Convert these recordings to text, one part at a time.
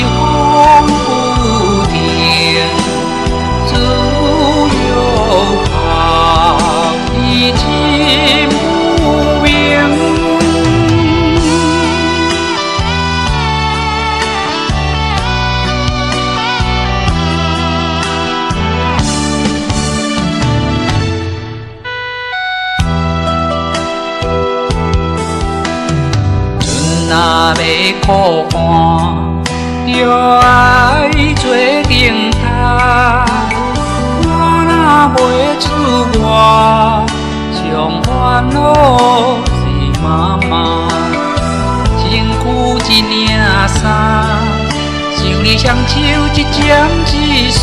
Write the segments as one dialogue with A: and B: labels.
A: 风不停，自由好的金不明。若要苦寒，就爱做顶头。我若袂出外，上烦恼是妈妈。身躯一领衫，想你双手一针一线。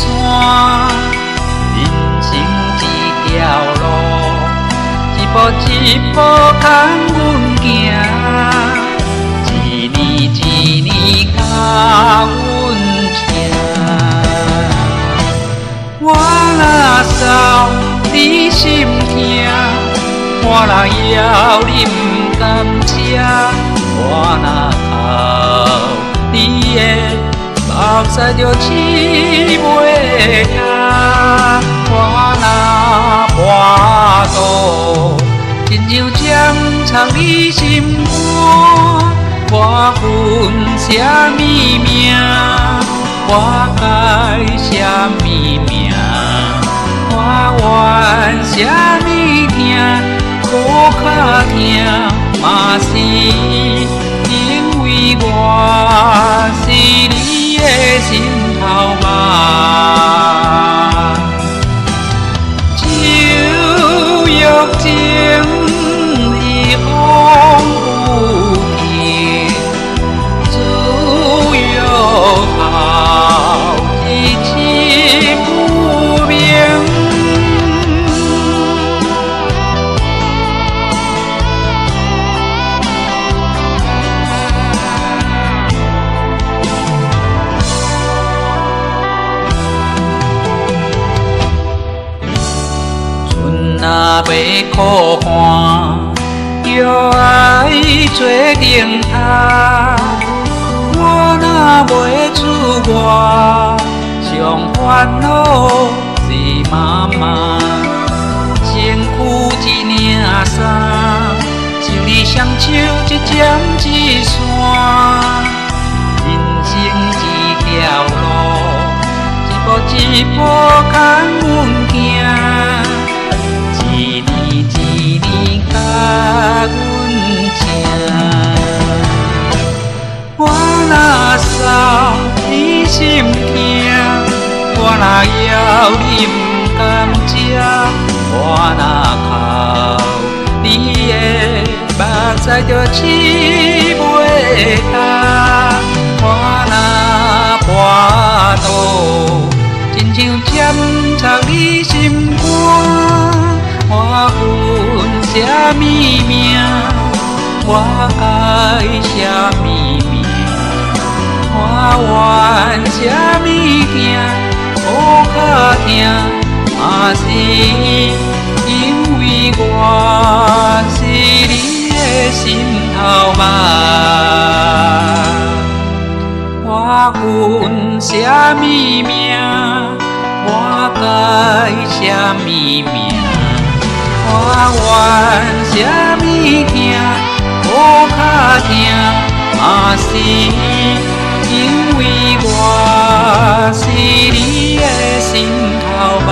A: 人生一条路，一步一步牵阮行。一年一年甲阮听，我若扫你心痛，我若枵你不甘吃，我若哭你的目屎就拭袂干，我若跋倒，亲像针插你心肝。我恨啥物命？我该啥物命？我怨啥物疼？搁较疼嘛是因为我是你的心头肉。酒肉情是风不停。好一气不明，春若要苦寒，就爱做顶头。我若袂出外，上烦恼是妈妈。身躯一领衫，想你双手一针一线。人生一条路，一步一步牵阮行。一年一年甲阮听。我若扫你心痛，我若枵你不甘吃，我若哭你的目屎就拭袂干，我若跋倒，亲像针插你心肝。我恨啥物命？我该啥物命？我怨啥物疼？搁较疼嘛是因为我是你的心头肉。我恨啥物命？我该啥物命？我怨啥物疼？搁较疼嘛是因为我是你的心头肉。